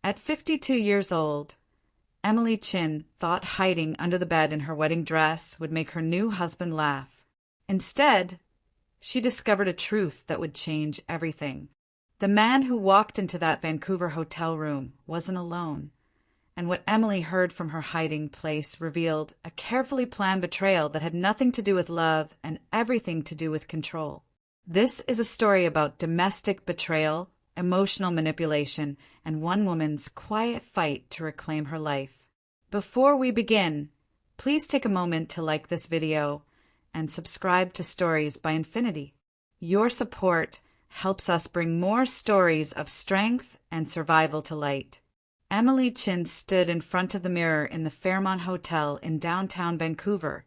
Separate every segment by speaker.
Speaker 1: At 52 years old, Emily Chin thought hiding under the bed in her wedding dress would make her new husband laugh. Instead, she discovered a truth that would change everything. The man who walked into that Vancouver hotel room wasn't alone, and what Emily heard from her hiding place revealed a carefully planned betrayal that had nothing to do with love and everything to do with control. This is a story about domestic betrayal, emotional manipulation, and one woman's quiet fight to reclaim her life. Before we begin, please take a moment to like this video and subscribe to Stories by Infinity. Your support helps us bring more stories of strength and survival to light. Emily Chin stood in front of the mirror in the Fairmont Hotel in downtown Vancouver,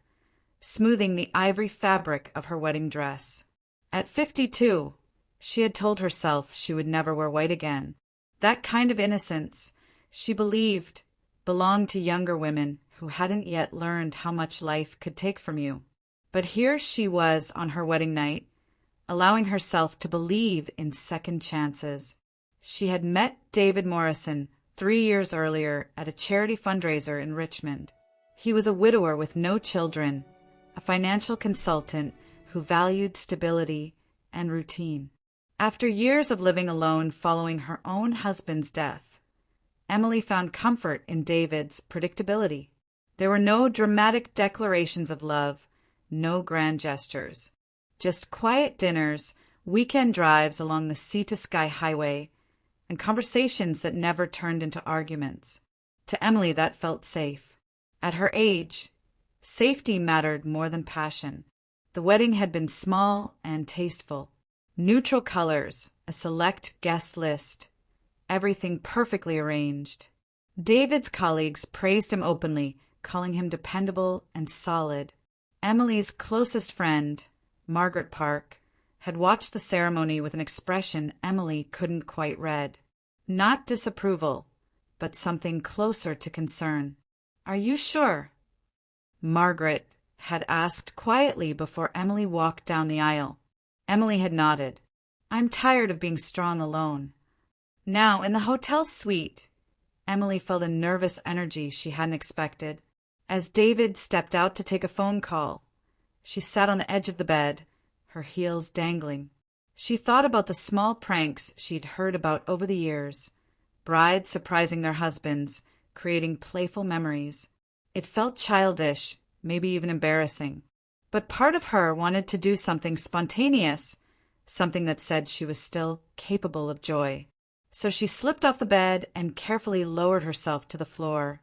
Speaker 1: smoothing the ivory fabric of her wedding dress. At 52, she had told herself she would never wear white again. That kind of innocence, she believed, belonged to younger women who hadn't yet learned how much life could take from you. But here she was on her wedding night, allowing herself to believe in second chances. She had met David Morrison 3 years earlier at a charity fundraiser in Richmond. He was a widower with no children, a financial consultant who valued stability and routine. After years of living alone following her own husband's death, Emily found comfort in David's predictability. There were no dramatic declarations of love, no grand gestures. Just quiet dinners, weekend drives along the sea-to-sky highway, and conversations that never turned into arguments. To Emily, that felt safe. At her age, safety mattered more than passion. The wedding had been small and tasteful. Neutral colors, a select guest list, everything perfectly arranged. David's colleagues praised him openly, calling him dependable and solid. Emily's closest friend, Margaret Park, had watched the ceremony with an expression Emily couldn't quite read. Not disapproval, but something closer to concern. "Are you sure?" Margaret had asked quietly before Emily walked down the aisle. Emily had nodded. "I'm tired of being strong alone." Now, in the hotel suite, Emily felt a nervous energy she hadn't expected. As David stepped out to take a phone call, she sat on the edge of the bed, her heels dangling. She thought about the small pranks she'd heard about over the years, brides surprising their husbands, creating playful memories. It felt childish, maybe even embarrassing. But part of her wanted to do something spontaneous, something that said she was still capable of joy. So she slipped off the bed and carefully lowered herself to the floor,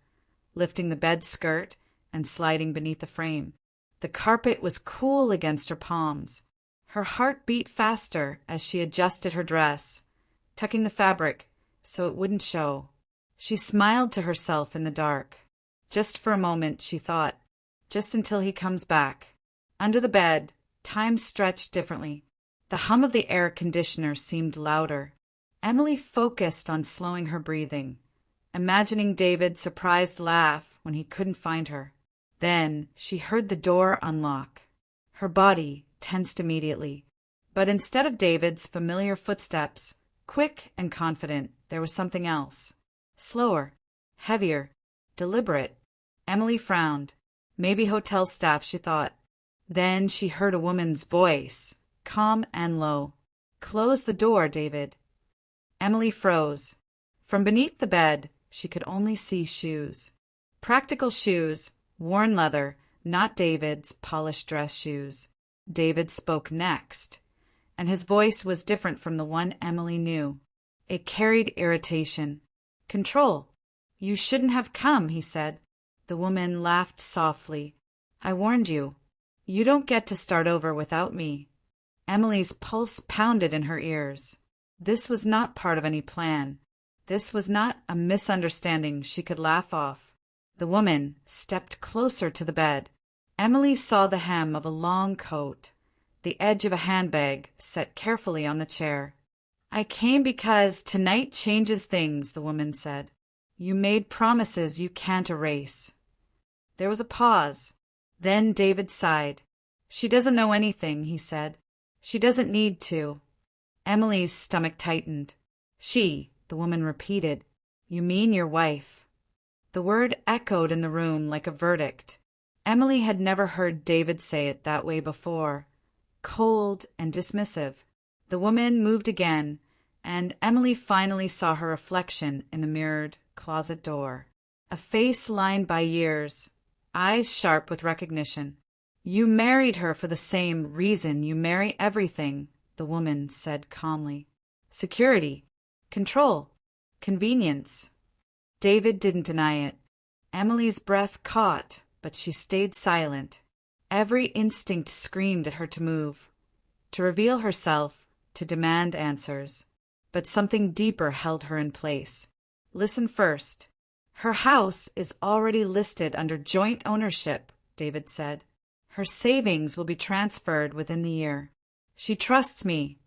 Speaker 1: lifting the bed skirt and sliding beneath the frame. The carpet was cool against her palms. Her heart beat faster as she adjusted her dress, tucking the fabric so it wouldn't show. She smiled to herself in the dark. Just for a moment, she thought. Just until he comes back. Under the bed, time stretched differently. The hum of the air conditioner seemed louder. Emily focused on slowing her breathing, imagining David's surprised laugh when he couldn't find her. Then she heard the door unlock. Her body tensed immediately. But instead of David's familiar footsteps, quick and confident, there was something else. Slower, heavier, deliberate. Emily frowned. Maybe hotel staff, she thought. Then she heard a woman's voice, calm and low. "Close the door, David." Emily froze. From beneath the bed, she could only see shoes. Practical shoes, worn leather, not David's polished dress shoes. David spoke next, and his voice was different from the one Emily knew. It carried irritation. "Control. You shouldn't have come," he said. The woman laughed softly. "I warned you. You don't get to start over without me." Emily's pulse pounded in her ears. This was not part of any plan. This was not a misunderstanding she could laugh off. The woman stepped closer to the bed. Emily saw the hem of a long coat, the edge of a handbag set carefully on the chair. "I came because tonight changes things," the woman said. "You made promises you can't erase." There was a pause. Then David sighed. "She doesn't know anything," he said. "She doesn't need to." Emily's stomach tightened. "She," the woman repeated. You mean your wife." The word echoed in the room like a verdict. Emily had never heard David say it that way before, cold and dismissive. The woman moved again, and Emily finally saw her reflection in the mirrored closet door. A face lined by years, eyes sharp with recognition. "You married her for the same reason you marry everything," the woman said calmly. "Security, control, convenience." David didn't deny it. Emily's breath caught, but she stayed silent. Every instinct screamed at her to move, to reveal herself, to demand answers. But something deeper held her in place. "Listen first. Her house is already listed under joint ownership," David said. "Her savings will be transferred within the year. She trusts me."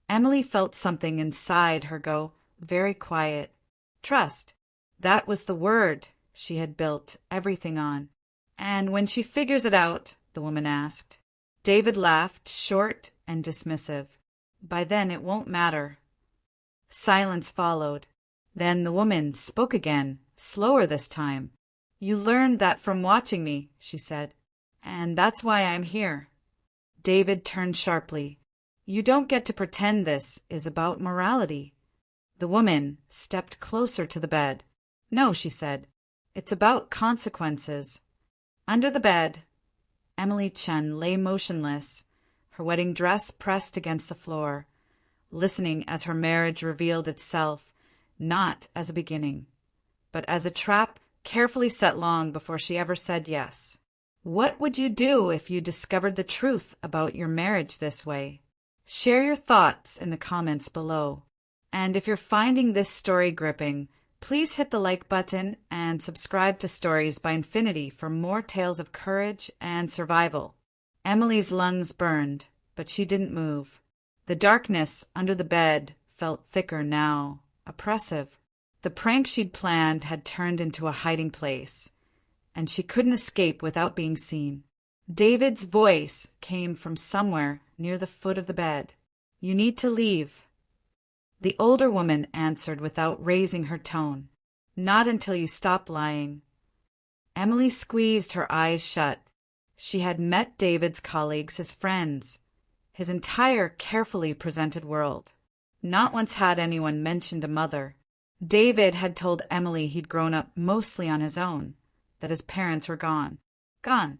Speaker 1: Emily felt something inside her go very quiet. Trust. That was the word she had built everything on. "And when she figures it out?" the woman asked. David laughed, short and dismissive. "By then it won't matter." Silence followed. Then the woman spoke again, slower this time. "You learned that from watching me," she said. "And that's why I'm here." David turned sharply. "You don't get to pretend this is about morality." The woman stepped closer to the bed. "No," she said. "It's about consequences." Under the bed, Emily Chen lay motionless, her wedding dress pressed against the floor, listening as her marriage revealed itself, not as a beginning, but as a trap carefully set long before she ever said yes. What would you do if you discovered the truth about your marriage this way? Share your thoughts in the comments below. And if you're finding this story gripping, please hit the like button and subscribe to Stories by Infinity for more tales of courage and survival. Emily's lungs burned, but she didn't move. The darkness under the bed felt thicker now, oppressive. The prank she'd planned had turned into a hiding place, and she couldn't escape without being seen. David's voice came from somewhere near the foot of the bed. "You need to leave." The older woman answered without raising her tone. "Not until you stop lying." Emily squeezed her eyes shut. She had met David's colleagues as friends, his entire carefully presented world. Not once had anyone mentioned a mother. David had told Emily he'd grown up mostly on his own, that his parents were gone. Gone.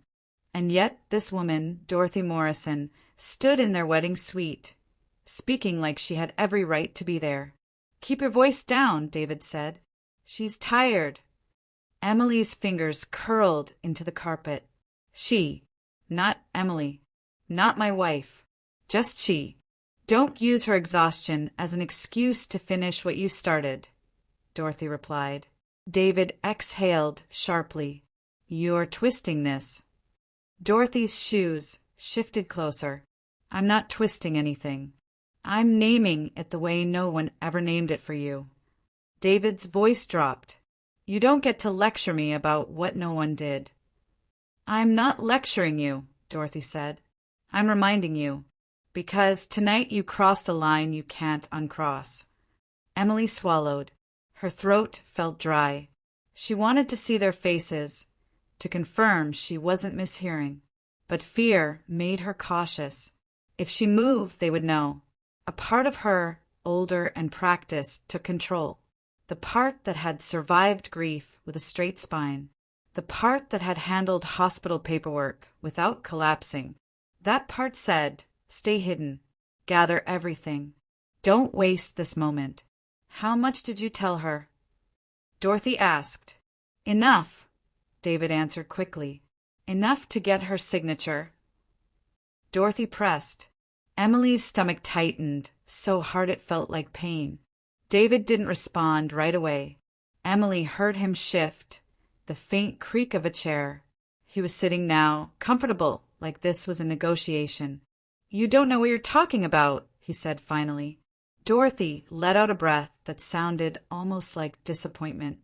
Speaker 1: And yet this woman, Dorothy Morrison, stood in their wedding suite, speaking like she had every right to be there. "Keep your voice down," David said. "She's tired." Emily's fingers curled into the carpet. "She, not Emily, not my wife, just she. Don't use her exhaustion as an excuse to finish what you started," Dorothy replied. David exhaled sharply. "You're twisting this." Dorothy's shoes shifted closer. "I'm not twisting anything. I'm naming it the way no one ever named it for you." David's voice dropped. "You don't get to lecture me about what no one did." "I'm not lecturing you," Dorothy said. "I'm reminding you, because tonight you crossed a line you can't uncross." Emily swallowed. Her throat felt dry. She wanted to see their faces, to confirm she wasn't mishearing. But fear made her cautious. If she moved, they would know. A part of her, older and practiced, took control. The part that had survived grief with a straight spine. The part that had handled hospital paperwork without collapsing. That part said, "Stay hidden. Gather everything. Don't waste this moment." "How much did you tell her?" Dorothy asked. "Enough," David answered quickly. "Enough to get her signature." Dorothy pressed. Emily's stomach tightened, so hard it felt like pain. David didn't respond right away. Emily heard him shift, the faint creak of a chair. He was sitting now, comfortable, like this was a negotiation. "You don't know what you're talking about," he said finally. Dorothy let out a breath that sounded almost like disappointment.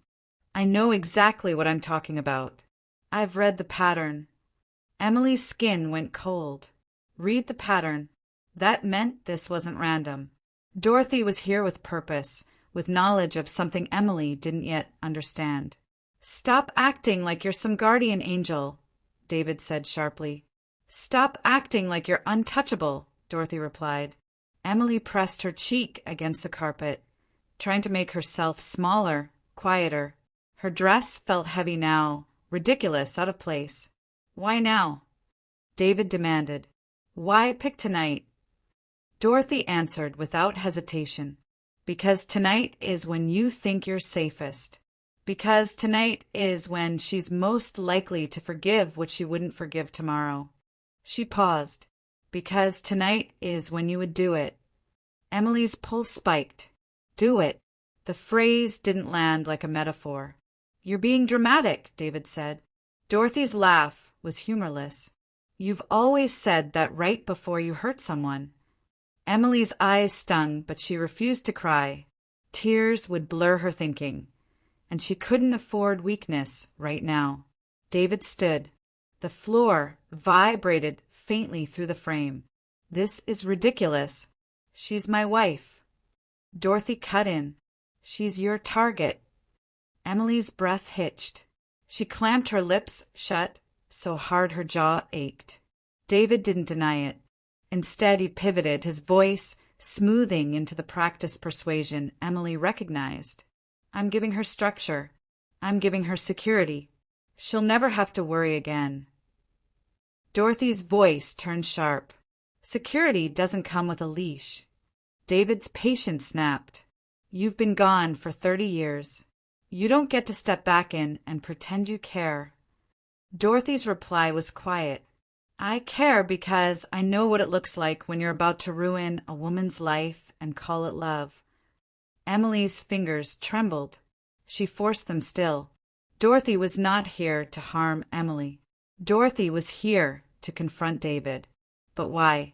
Speaker 1: "I know exactly what I'm talking about. I've read the pattern." Emily's skin went cold. Read the pattern. That meant this wasn't random. Dorothy was here with purpose, with knowledge of something Emily didn't yet understand. "Stop acting like you're some guardian angel," David said sharply. "Stop acting like you're untouchable," Dorothy replied. Emily pressed her cheek against the carpet, trying to make herself smaller, quieter. Her dress felt heavy now, ridiculous, out of place. "Why now?" David demanded. "Why pick tonight?" Dorothy answered without hesitation. "Because tonight is when you think you're safest. Because tonight is when she's most likely to forgive what she wouldn't forgive tomorrow." She paused. "Because tonight is when you would do it." Emily's pulse spiked. Do it. The phrase didn't land like a metaphor. "You're being dramatic," David said. Dorothy's laugh was humorless. "You've always said that right before you hurt someone." Emily's eyes stung, but she refused to cry. Tears would blur her thinking, and she couldn't afford weakness right now. David stood. The floor vibrated faintly through the frame. "This is ridiculous. She's my wife." Dorothy cut in. "She's your target." Emily's breath hitched. She clamped her lips shut so hard her jaw ached. David didn't deny it. Instead, he pivoted, his voice smoothing into the practiced persuasion Emily recognized. "I'm giving her structure. I'm giving her security. She'll never have to worry again." Dorothy's voice turned sharp. "Security doesn't come with a leash." David's patience snapped. "You've been gone for 30 years. You don't get to step back in and pretend you care." Dorothy's reply was quiet. "I care because I know what it looks like when you're about to ruin a woman's life and call it love." Emily's fingers trembled. She forced them still. Dorothy was not here to harm Emily. Dorothy was here to confront David. But why?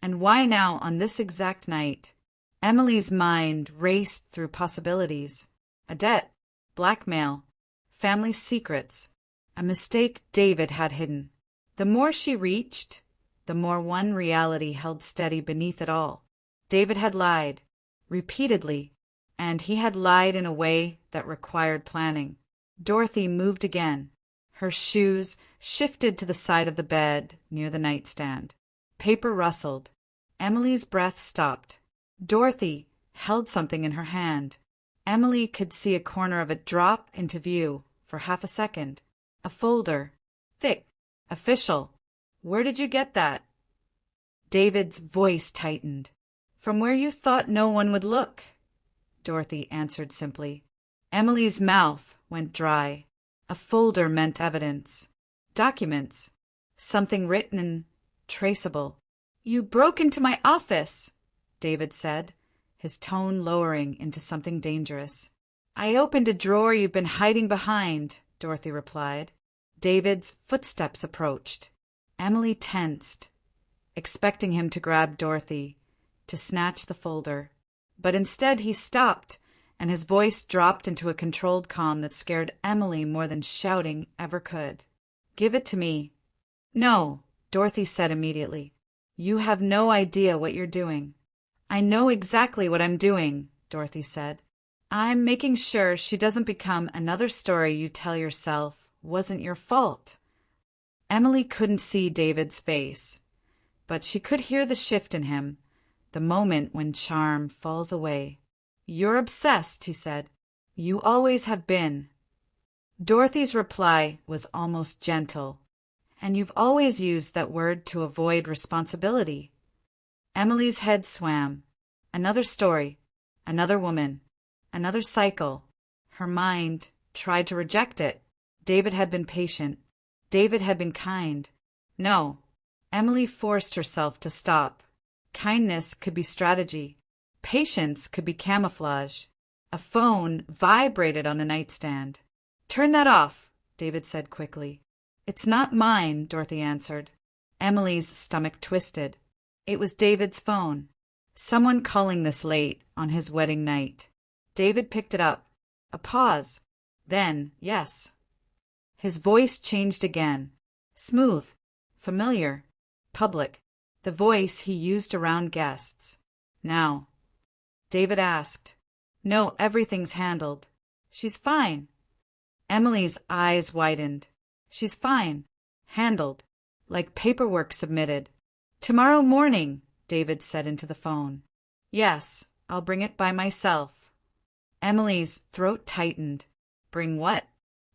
Speaker 1: And why now on this exact night? Emily's mind raced through possibilities. A debt, blackmail, family secrets, a mistake David had hidden. The more she reached, the more one reality held steady beneath it all. David had lied, repeatedly, and he had lied in a way that required planning. Dorothy moved again. Her shoes shifted to the side of the bed near the nightstand. Paper rustled. Emily's breath stopped. Dorothy held something in her hand. Emily could see a corner of it drop into view for half a second. A folder. Thick. Official. "Where did you get that?" David's voice tightened. "From where you thought no one would look," Dorothy answered simply. Emily's mouth went dry. A folder meant evidence. Documents. Something written, traceable. "You broke into my office," David said, his tone lowering into something dangerous. "I opened a drawer you've been hiding behind," Dorothy replied. David's footsteps approached. Emily tensed, expecting him to grab Dorothy, to snatch the folder. But instead he stopped, and his voice dropped into a controlled calm that scared Emily more than shouting ever could. "Give it to me." "No," Dorothy said immediately. "You have no idea what you're doing." "I know exactly what I'm doing," Dorothy said. "I'm making sure she doesn't become another story you tell yourself wasn't your fault." Emily couldn't see David's face, but she could hear the shift in him, the moment when charm falls away. "You're obsessed," he said. "You always have been." Dorothy's reply was almost gentle. "And you've always used that word to avoid responsibility." Emily's head swam. Another story, another woman, another cycle. Her mind tried to reject it. David had been patient. David had been kind. No. Emily forced herself to stop. Kindness could be strategy. Patience could be camouflage. A phone vibrated on the nightstand. "Turn that off," David said quickly. "It's not mine," Dorothy answered. Emily's stomach twisted. It was David's phone. Someone calling this late on his wedding night. David picked it up. A pause. Then, yes. His voice changed again. Smooth, familiar, public. The voice he used around guests. "Now?" David asked. No, everything's handled. She's fine. Emily's eyes widened. She's fine. Handled. Like paperwork submitted. Tomorrow morning, David said into the phone. Yes, I'll bring it by myself. Emily's throat tightened. Bring what?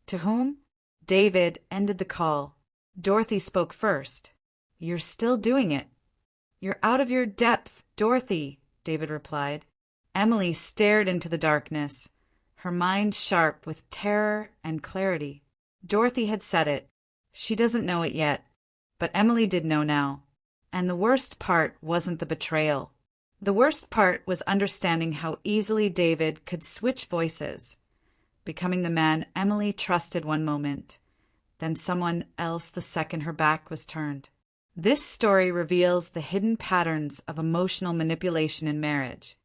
Speaker 1: To whom? David ended the call. Dorothy spoke first. You're still doing it. You're out of your depth, Dorothy, David replied. Emily stared into the darkness, her mind sharp with terror and clarity. Dorothy had said it. She doesn't know it yet, but Emily did know now. And the worst part wasn't the betrayal. The worst part was understanding how easily David could switch voices, becoming the man Emily trusted one moment, then someone else the second her back was turned. This story reveals the hidden patterns of emotional manipulation in marriage.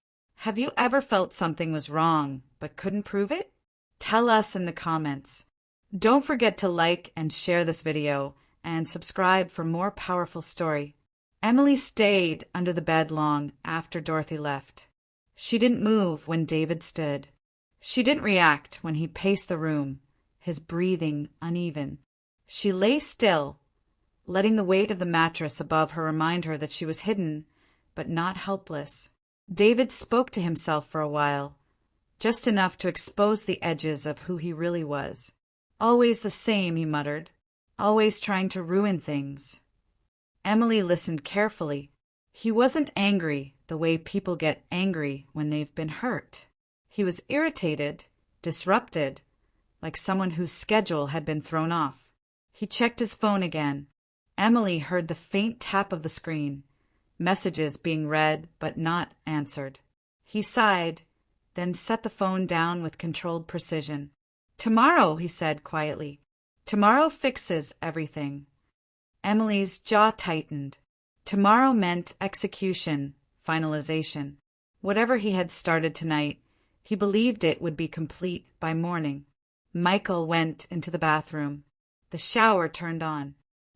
Speaker 1: Have you ever felt something was wrong but couldn't prove it? Tell us in the comments. Don't forget to like and share this video and subscribe for more powerful story. Emily stayed under the bed long after Dorothy left. She didn't move when David stood. She didn't react when he paced the room, his breathing uneven. She lay still, letting the weight of the mattress above her remind her that she was hidden, but not helpless. David spoke to himself for a while, just enough to expose the edges of who he really was. Always the same, he muttered. Always trying to ruin things. Emily listened carefully. He wasn't angry the way people get angry when they've been hurt. He was irritated, disrupted, like someone whose schedule had been thrown off. He checked his phone again. Emily heard the faint tap of the screen, messages being read but not answered. He sighed, then set the phone down with controlled precision. Tomorrow, he said quietly. Tomorrow fixes everything. Emily's jaw tightened. Tomorrow meant execution, finalization. Whatever he had started tonight, he believed it would be complete by morning. Michael went into the bathroom. The shower turned on.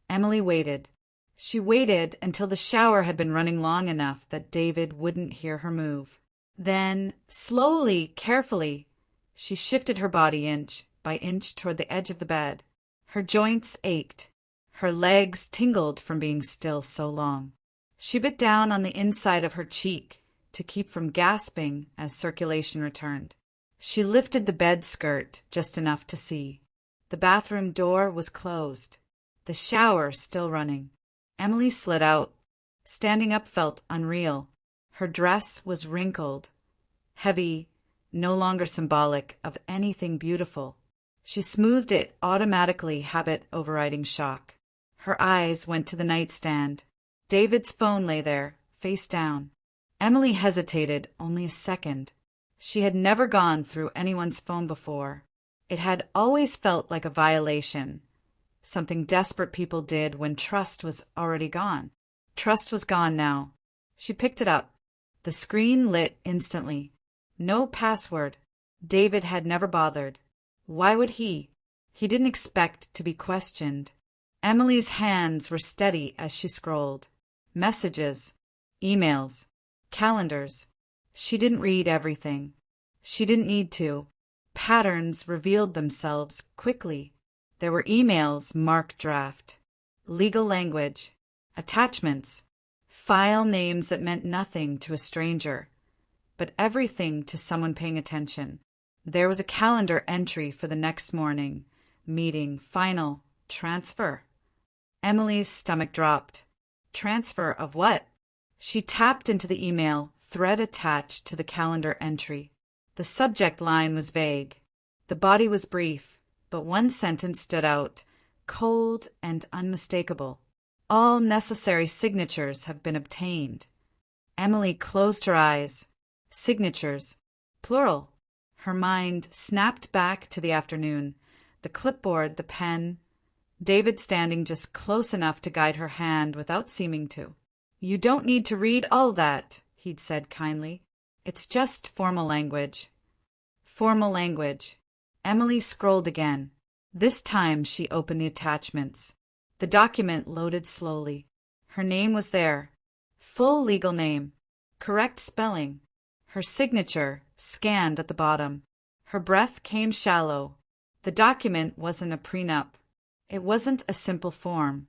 Speaker 1: Emily waited. She waited until the shower had been running long enough that David wouldn't hear her move. Then, slowly, carefully, she shifted her body inch by inch toward the edge of the bed. Her joints ached. Her legs tingled from being still so long. She bit down on the inside of her cheek to keep from gasping as circulation returned. She lifted the bed skirt just enough to see. The bathroom door was closed. The shower still running. Emily slid out. Standing up felt unreal. Her dress was wrinkled, heavy, no longer symbolic of anything beautiful. She smoothed it automatically, habit overriding shock. Her eyes went to the nightstand. David's phone lay there, face down. Emily hesitated only a second. She had never gone through anyone's phone before. It had always felt like a violation, something desperate people did when trust was already gone. Trust was gone now. She picked it up. The screen lit instantly. No password. David had never bothered. Why would he? He didn't expect to be questioned. Emily's hands were steady as she scrolled. Messages, emails, calendars. She didn't read everything. She didn't need to. Patterns revealed themselves quickly. There were emails marked draft, legal language, attachments, file names that meant nothing to a stranger, but everything to someone paying attention. There was a calendar entry for the next morning, meeting, final, transfer. Emily's stomach dropped. Transfer of what? She tapped into the email, thread attached to the calendar entry. The subject line was vague. The body was brief, but one sentence stood out, cold and unmistakable. All necessary signatures have been obtained. Emily closed her eyes. Signatures, plural. Her mind snapped back to the afternoon, the clipboard, the pen, David standing just close enough to guide her hand without seeming to. You don't need to read all that, he'd said kindly. It's just formal language. Formal language. Emily scrolled again. This time she opened the attachments. The document loaded slowly. Her name was there. Full legal name. Correct spelling. Her signature, scanned at the bottom. Her breath came shallow. The document wasn't a prenup. It wasn't a simple form.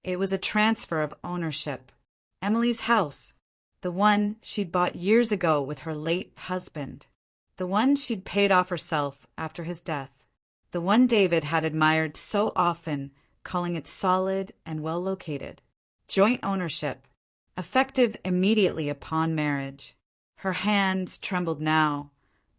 Speaker 1: It was a transfer of ownership. Emily's house, the one she'd bought years ago with her late husband, the one she'd paid off herself after his death, the one David had admired so often, calling it solid and well located. Joint ownership, effective immediately upon marriage. Her hands trembled now,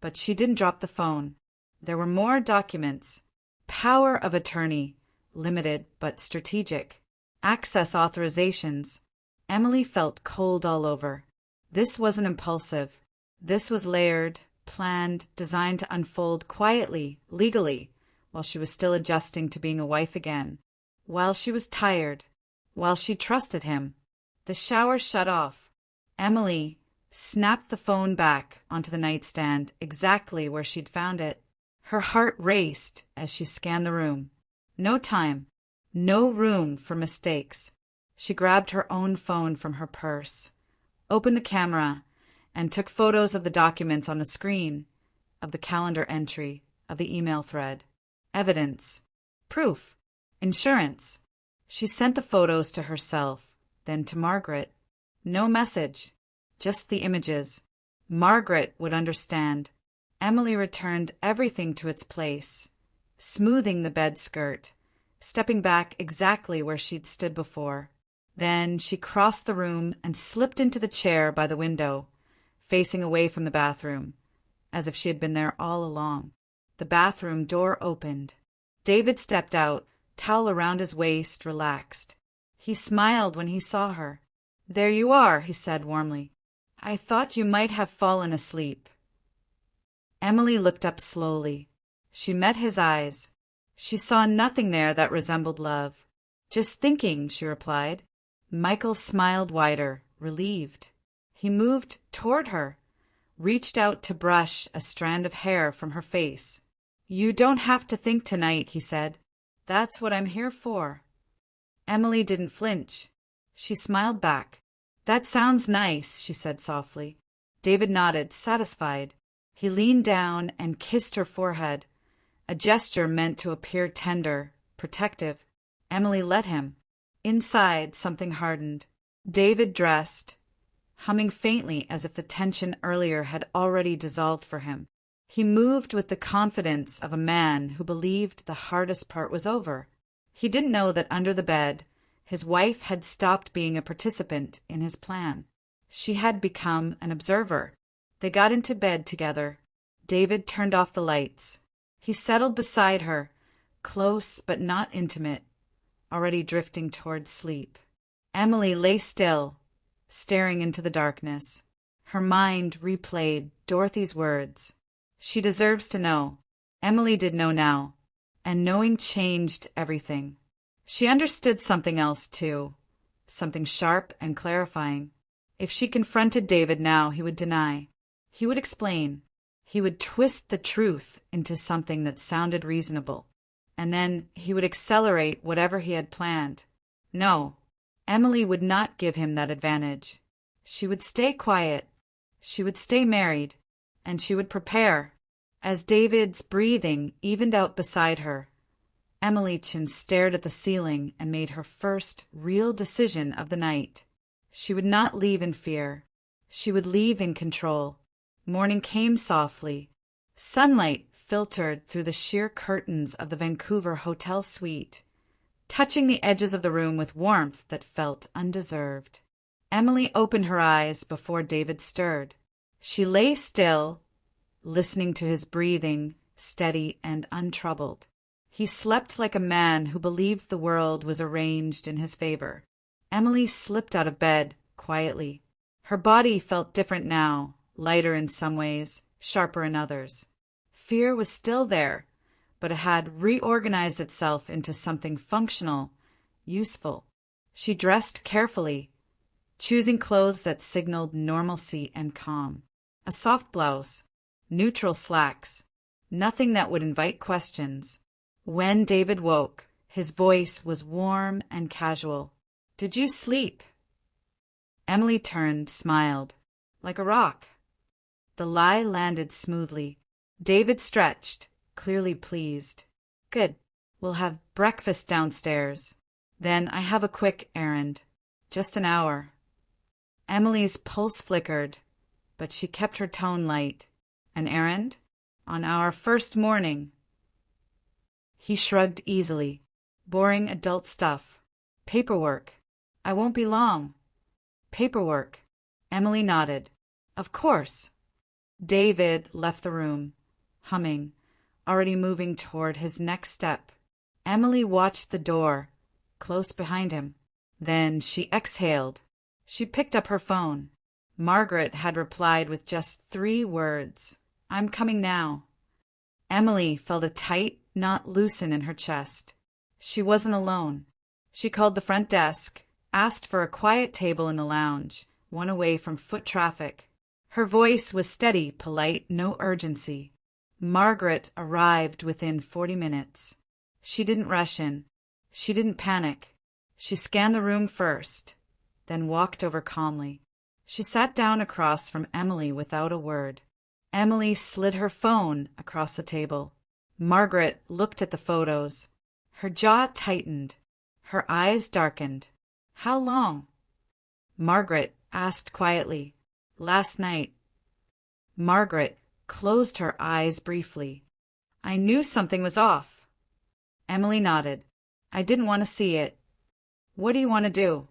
Speaker 1: but she didn't drop the phone. There were more documents. Power of attorney, limited but strategic. Access authorizations. Emily felt cold all over. This wasn't impulsive. This was layered, planned, designed to unfold quietly, legally, while she was still adjusting to being a wife again. While she was tired. While she trusted him. The shower shut off. Emily snapped the phone back onto the nightstand exactly where she'd found it. Her heart raced as she scanned the room. No time. No room for mistakes. She grabbed her own phone from her purse, opened the camera, and took photos of the documents on the screen, of the calendar entry, of the email thread. Evidence. Proof. Insurance. She sent the photos to herself, then to Margaret. No message. Just the images. Margaret would understand. Emily returned everything to its place, smoothing the bed skirt, stepping back exactly where she'd stood before. Then she crossed the room and slipped into the chair by the window, facing away from the bathroom, as if she had been there all along. The bathroom door opened. David stepped out, towel around his waist, relaxed. He smiled when he saw her. "There you are," he said warmly. "I thought you might have fallen asleep." Emily looked up slowly. She met his eyes. She saw nothing there that resembled love. "Just thinking," she replied. Michael smiled wider, relieved. He moved toward her, reached out to brush a strand of hair from her face. "You don't have to think tonight," he said. "That's what I'm here for." Emily didn't flinch. She smiled back. "That sounds nice," she said softly. David nodded, satisfied. He leaned down and kissed her forehead, a gesture meant to appear tender, protective. Emily let him. Inside, something hardened. David dressed, humming faintly as if the tension earlier had already dissolved for him. He moved with the confidence of a man who believed the hardest part was over. He didn't know that under the bed, his wife had stopped being a participant in his plan. She had become an observer. They got into bed together. David turned off the lights. He settled beside her, close but not intimate, already drifting toward sleep. Emily lay still, staring into the darkness. Her mind replayed Dorothy's words. She deserves to know. Emily did know now, and knowing changed everything. She understood something else, too, something sharp and clarifying. If she confronted David now, he would deny. He would explain. He would twist the truth into something that sounded reasonable. And then he would accelerate whatever he had planned. No, Emily would not give him that advantage. She would stay quiet. She would stay married. And she would prepare. As David's breathing evened out beside her, Emily Chin stared at the ceiling and made her first real decision of the night. She would not leave in fear. She would leave in control. Morning came softly. Sunlight filtered through the sheer curtains of the Vancouver hotel suite, touching the edges of the room with warmth that felt undeserved. Emily opened her eyes before David stirred. She lay still, listening to his breathing, steady and untroubled. He slept like a man who believed the world was arranged in his favor. Emily slipped out of bed, quietly. Her body felt different now, lighter in some ways, sharper in others. Fear was still there, but it had reorganized itself into something functional, useful. She dressed carefully, choosing clothes that signaled normalcy and calm. A soft blouse, neutral slacks, nothing that would invite questions. When David woke, his voice was warm and casual. "Did you sleep?" Emily turned, smiled. "Like a rock." The lie landed smoothly. David stretched, clearly pleased. Good. We'll have breakfast downstairs. Then I have a quick errand. Just an hour. Emily's pulse flickered, but she kept her tone light. An errand? On our first morning. He shrugged easily. Boring adult stuff. Paperwork. I won't be long. Paperwork. Emily nodded. Of course. David left the room, humming, already moving toward his next step. Emily watched the door, close behind him. Then she exhaled. She picked up her phone. Margaret had replied with just 3 words. I'm coming now. Emily felt a tight knot loosen in her chest. She wasn't alone. She called the front desk, asked for a quiet table in the lounge, one away from foot traffic. Her voice was steady, polite, no urgency. Margaret arrived within 40 minutes. She didn't rush in. She didn't panic. She scanned the room first, then walked over calmly. She sat down across from Emily without a word. Emily slid her phone across the table. Margaret looked at the photos. Her jaw tightened. Her eyes darkened. How long? Margaret asked quietly. Last night. Margaret closed her eyes briefly. I knew something was off. Emily nodded. I didn't want to see it. What do you want to do?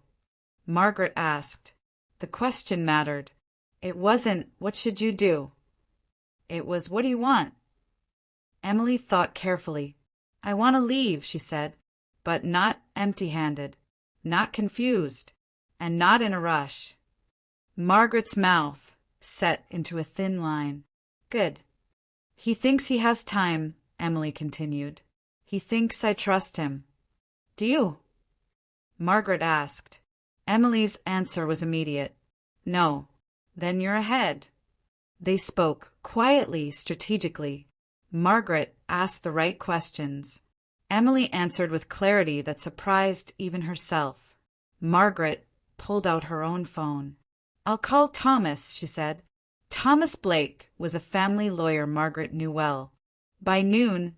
Speaker 1: Margaret asked. The question mattered. It wasn't, what should you do? It was, what do you want? Emily thought carefully. I want to leave, she said, but not empty-handed, not confused, and not in a rush. Margaret's mouth set into a thin line. Good. He thinks he has time, Emily continued. He thinks I trust him. Do you? Margaret asked. Emily's answer was immediate. No. Then you're ahead. They spoke quietly, strategically. Margaret asked the right questions. Emily answered with clarity that surprised even herself. Margaret pulled out her own phone. I'll call Thomas, she said. Thomas Blake was a family lawyer Margaret knew well. By noon,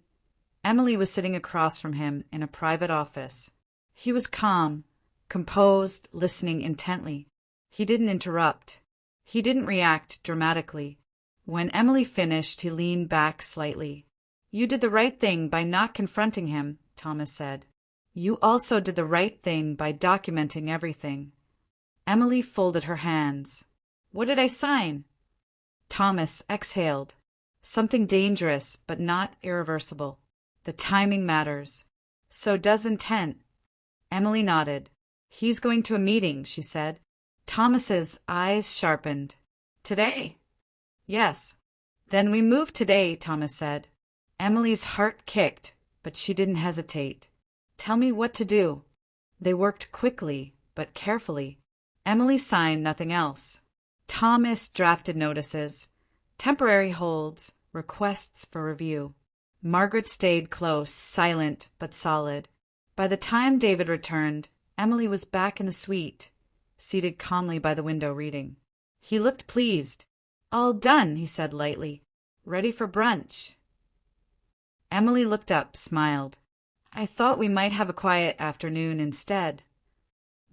Speaker 1: Emily was sitting across from him in a private office. He was calm, composed, listening intently. He didn't interrupt. He didn't react dramatically. When Emily finished, he leaned back slightly. You did the right thing by not confronting him, Thomas said. You also did the right thing by documenting everything. Emily folded her hands. What did I sign? Thomas exhaled. Something dangerous, but not irreversible. The timing matters. So does intent. Emily nodded. He's going to a meeting, she said. Thomas's eyes sharpened. Today? Yes. Then we move today, Thomas said. Emily's heart kicked, but she didn't hesitate. Tell me what to do. They worked quickly, but carefully. Emily signed nothing else. Thomas drafted notices, temporary holds, requests for review. Margaret stayed close, silent but solid. By the time David returned, Emily was back in the suite, seated calmly by the window reading. He looked pleased. All done, he said lightly. Ready for brunch. Emily looked up, smiled. I thought we might have a quiet afternoon instead.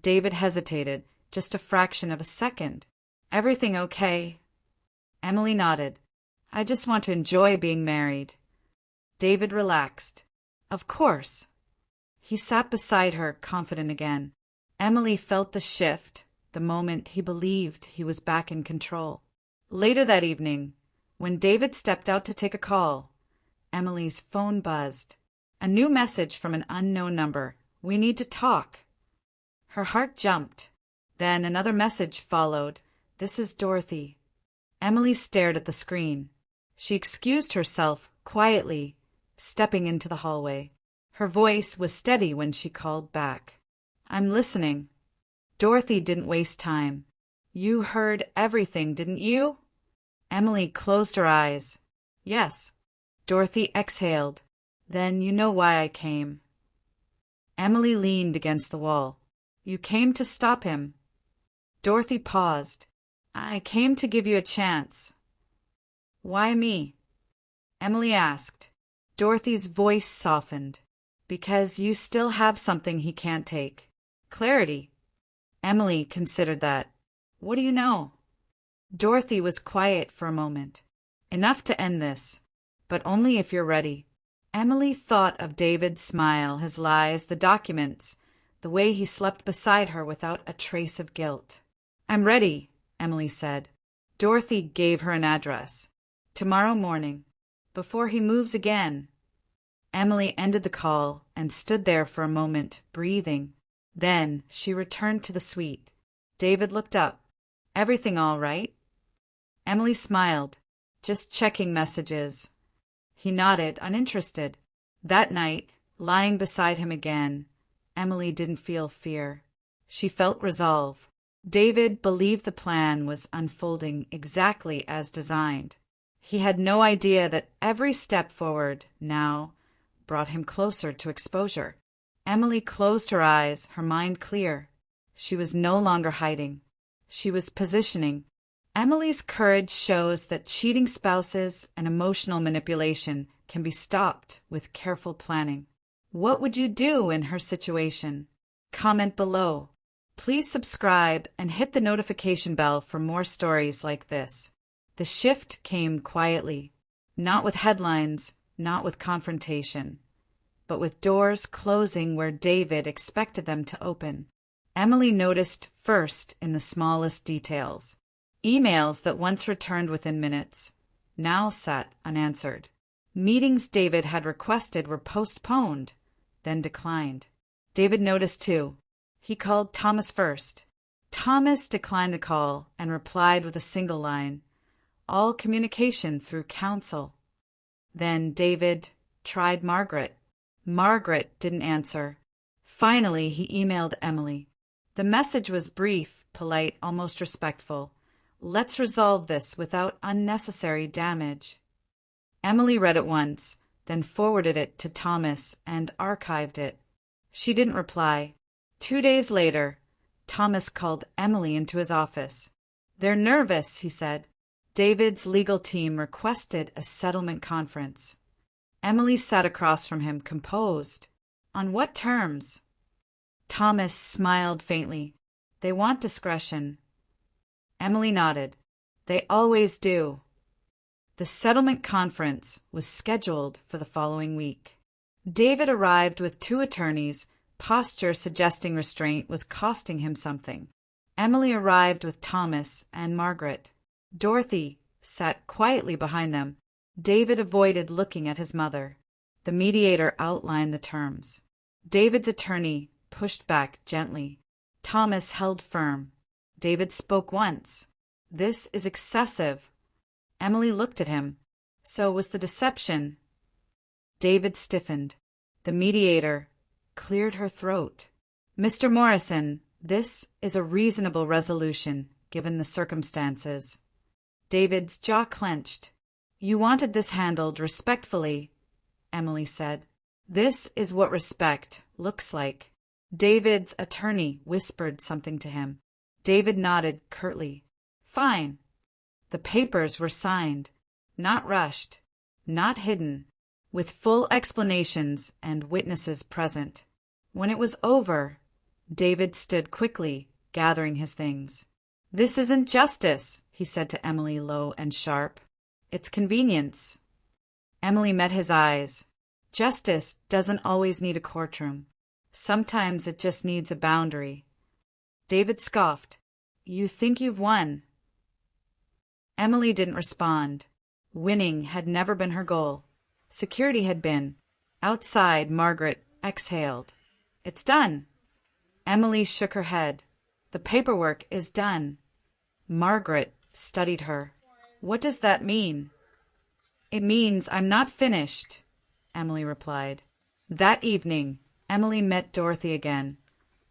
Speaker 1: David hesitated, just a fraction of a second. Everything okay? Emily nodded. I just want to enjoy being married. David relaxed. Of course. He sat beside her, confident again. Emily felt the shift, the moment he believed he was back in control. Later that evening, when David stepped out to take a call, Emily's phone buzzed. A new message from an unknown number. We need to talk. Her heart jumped. Then another message followed. This is Dorothy. Emily stared at the screen. She excused herself quietly, stepping into the hallway. Her voice was steady when she called back. I'm listening. Dorothy didn't waste time. You heard everything, didn't you? Emily closed her eyes. Yes. Dorothy exhaled. Then you know why I came. Emily leaned against the wall. You came to stop him. Dorothy paused. I came to give you a chance. Why me? Emily asked. Dorothy's voice softened. Because you still have something he can't take. Clarity. Emily considered that. What do you know? Dorothy was quiet for a moment. Enough to end this, but only if you're ready. Emily thought of David's smile, his lies, the documents, the way he slept beside her without a trace of guilt. I'm ready, Emily said. Dorothy gave her an address. Tomorrow morning, before he moves again. Emily ended the call and stood there for a moment, breathing. Then she returned to the suite. David looked up. Everything all right? Emily smiled. Just checking messages. He nodded, uninterested. That night, lying beside him again, Emily didn't feel fear. She felt resolve. David believed the plan was unfolding exactly as designed. He had no idea that every step forward now brought him closer to exposure. Emily closed her eyes, her mind clear. She was no longer hiding. She was positioning. Emily's courage shows that cheating spouses and emotional manipulation can be stopped with careful planning. What would you do in her situation? Comment below. Please subscribe and hit the notification bell for more stories like this. The shift came quietly, not with headlines, not with confrontation, but with doors closing where David expected them to open. Emily noticed first in the smallest details. Emails that once returned within minutes now sat unanswered. Meetings David had requested were postponed, then declined. David noticed too. He called Thomas first. Thomas declined the call and replied with a single line, all communication through counsel. Then David tried Margaret. Margaret didn't answer. Finally, he emailed Emily. The message was brief, polite, almost respectful. Let's resolve this without unnecessary damage. Emily read it once, then forwarded it to Thomas and archived it. She didn't reply. 2 days later, Thomas called Emily into his office. They're nervous, he said. David's legal team requested a settlement conference. Emily sat across from him, composed. On what terms? Thomas smiled faintly. They want discretion. Emily nodded. They always do. The settlement conference was scheduled for the following week. David arrived with 2 attorneys. Posture suggesting restraint was costing him something. Emily arrived with Thomas and Margaret. Dorothy sat quietly behind them. David avoided looking at his mother. The mediator outlined the terms. David's attorney pushed back gently. Thomas held firm. David spoke once. This is excessive. Emily looked at him. So was the deception. David stiffened. The mediator cleared her throat. Mr. Morrison, this is a reasonable resolution, given the circumstances. David's jaw clenched. You wanted this handled respectfully, Emily said. This is what respect looks like. David's attorney whispered something to him. David nodded curtly. Fine. The papers were signed, not rushed, not hidden, with full explanations and witnesses present. When it was over, David stood quickly, gathering his things. This isn't justice, he said to Emily, low and sharp. It's convenience. Emily met his eyes. Justice doesn't always need a courtroom. Sometimes it just needs a boundary. David scoffed. You think you've won. Emily didn't respond. Winning had never been her goal. Security had been. Outside, Margaret exhaled. It's done. Emily shook her head. The paperwork is done. Margaret studied her. What does that mean? It means I'm not finished, Emily replied. That evening, Emily met Dorothy again,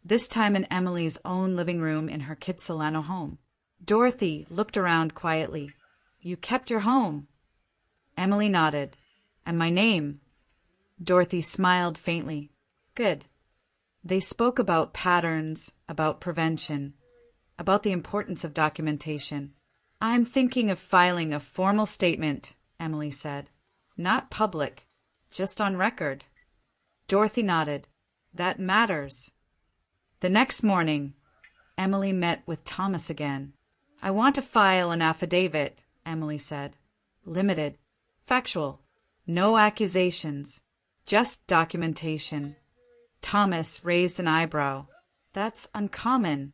Speaker 1: this time in Emily's own living room in her Kitsilano home. Dorothy looked around quietly. You kept your home. Emily nodded. And my name? Dorothy smiled faintly. Good. They spoke about patterns, about prevention, about the importance of documentation. I'm thinking of filing a formal statement, Emily said. Not public, just on record. Dorothy nodded. That matters. The next morning, Emily met with Thomas again. I want to file an affidavit, Emily said. Limited. Factual. No accusations. Just documentation. Thomas raised an eyebrow. That's uncommon.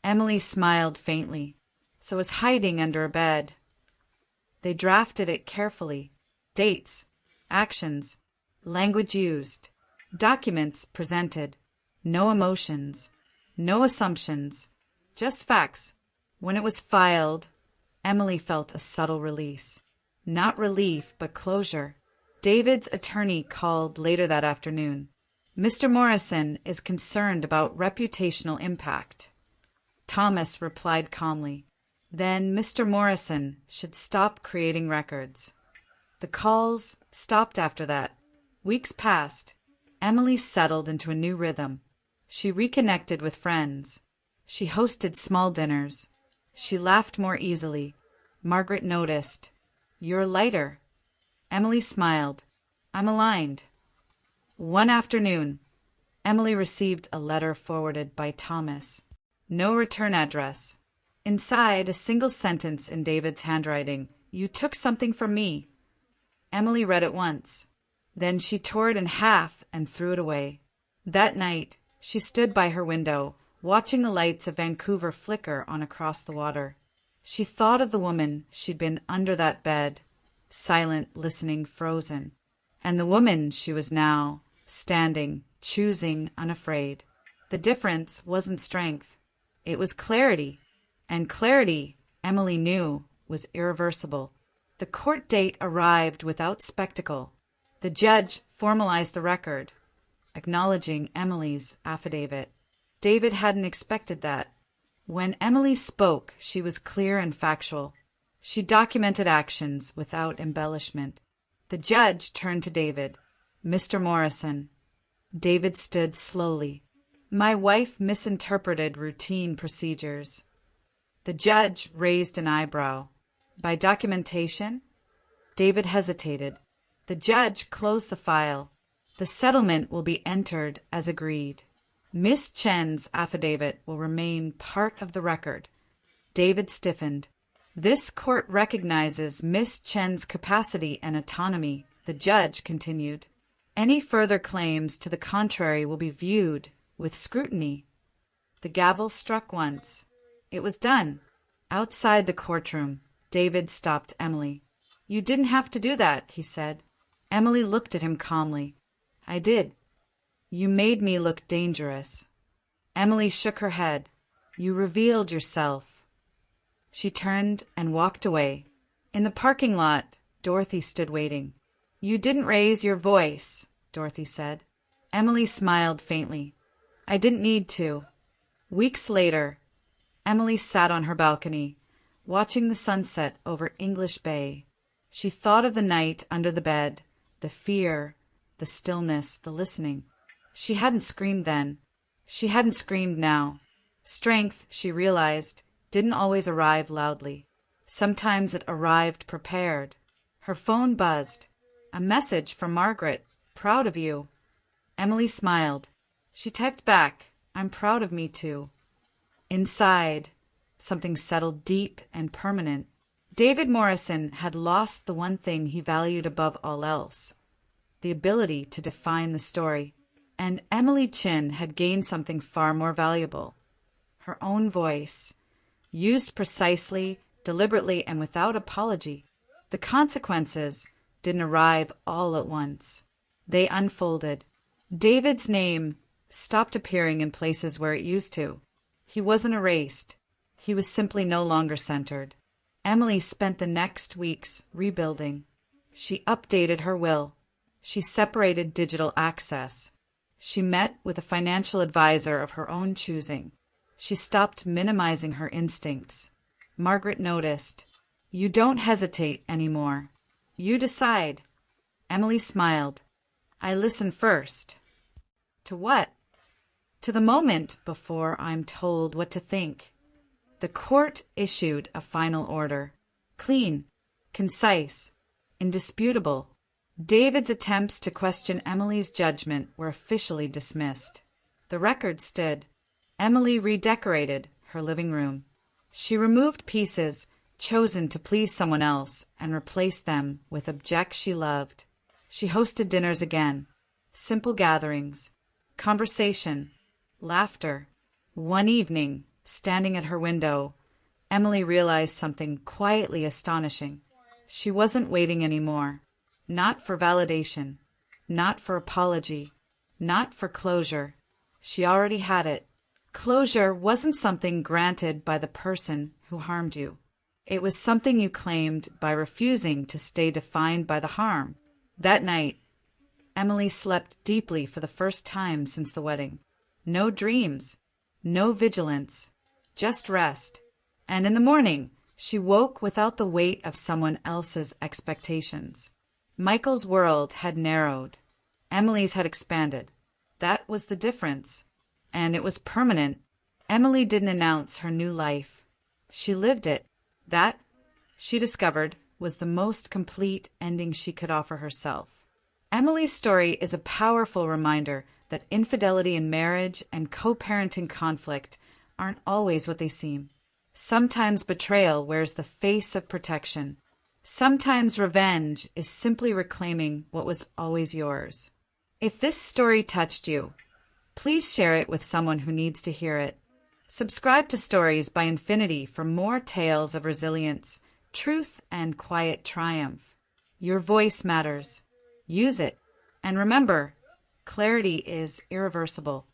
Speaker 1: Emily smiled faintly. So was hiding under a bed. They drafted it carefully. Dates, actions, language used, documents presented. No emotions, no assumptions, just facts. When it was filed, Emily felt a subtle release. Not relief, but closure. David's attorney called later that afternoon. Mr. Morrison is concerned about reputational impact. Thomas replied calmly. Then Mr. Morrison should stop creating records. The calls stopped after that. Weeks passed. Emily settled into a new rhythm. She reconnected with friends. She hosted small dinners. She laughed more easily. Margaret noticed. You're lighter. Emily smiled. I'm aligned. One afternoon, Emily received a letter forwarded by Thomas. No return address. Inside, a single sentence in David's handwriting. You took something from me. Emily read it once. Then she tore it in half and threw it away. That night, she stood by her window, watching the lights of Vancouver flicker on across the water. She thought of the woman she'd been under that bed, silent, listening, frozen, and the woman she was now, standing, choosing, unafraid. The difference wasn't strength. It was clarity. And clarity, Emily knew, was irreversible. The court date arrived without spectacle. The judge formalized the record, acknowledging Emily's affidavit. David hadn't expected that. When Emily spoke, she was clear and factual. She documented actions without embellishment. The judge turned to David. Mr. Morrison. David stood slowly. My wife misinterpreted routine procedures. The judge raised an eyebrow. By documentation? David hesitated. The judge closed the file. The settlement will be entered as agreed. Miss Chen's affidavit will remain part of the record. David stiffened. This court recognizes Miss Chen's capacity and autonomy, the judge continued. Any further claims to the contrary will be viewed with scrutiny. The gavel struck once. It was done. Outside the courtroom, David stopped Emily. You didn't have to do that, he said. Emily looked at him calmly. I did. You made me look dangerous. Emily shook her head. You revealed yourself. She turned and walked away. In the parking lot, Dorothy stood waiting. You didn't raise your voice, Dorothy said. Emily smiled faintly. I didn't need to. Weeks later, Emily sat on her balcony, watching the sunset over English Bay. She thought of the night under the bed, the fear, the stillness, the listening. She hadn't screamed then. She hadn't screamed now. Strength, she realized, didn't always arrive loudly. Sometimes it arrived prepared. Her phone buzzed. A message from Margaret. Proud of you. Emily smiled. She typed back, I'm proud of me too. Inside, something settled deep and permanent. David Morrison had lost the one thing he valued above all else, the ability to define the story. And Emily Chin had gained something far more valuable, her own voice, used precisely, deliberately, and without apology. The consequences didn't arrive all at once. They unfolded. David's name stopped appearing in places where it used to. He wasn't erased. He was simply no longer centered. Emily spent the next weeks rebuilding. She updated her will. She separated digital access. She met with a financial advisor of her own choosing. She stopped minimizing her instincts. Margaret noticed. You don't hesitate anymore. You decide. Emily smiled. I listen first. To what? To the moment before I'm told what to think. The court issued a final order. Clean, concise, indisputable. David's attempts to question Emily's judgment were officially dismissed. The record stood. Emily redecorated her living room. She removed pieces chosen to please someone else and replaced them with objects she loved. She hosted dinners again. Simple gatherings, conversation, laughter. One evening, standing at her window, Emily realized something quietly astonishing. She wasn't waiting anymore. Not for validation, not for apology, not for closure. She already had it. Closure wasn't something granted by the person who harmed you. It was something you claimed by refusing to stay defined by the harm. That night, Emily slept deeply for the first time since the wedding. No dreams, no vigilance, just rest. And in the morning, she woke without the weight of someone else's expectations. Michael's world had narrowed. Emily's had expanded. That was the difference. And it was permanent. Emily didn't announce her new life. She lived it. That, she discovered, was the most complete ending she could offer herself. Emily's story is a powerful reminder that infidelity in marriage and co-parenting conflict aren't always what they seem. Sometimes betrayal wears the face of protection. Sometimes revenge is simply reclaiming what was always yours. If this story touched you, please share it with someone who needs to hear it. Subscribe to Stories by Infinity for more tales of resilience, truth, and quiet triumph. Your voice matters. Use it. And remember, clarity is irreversible.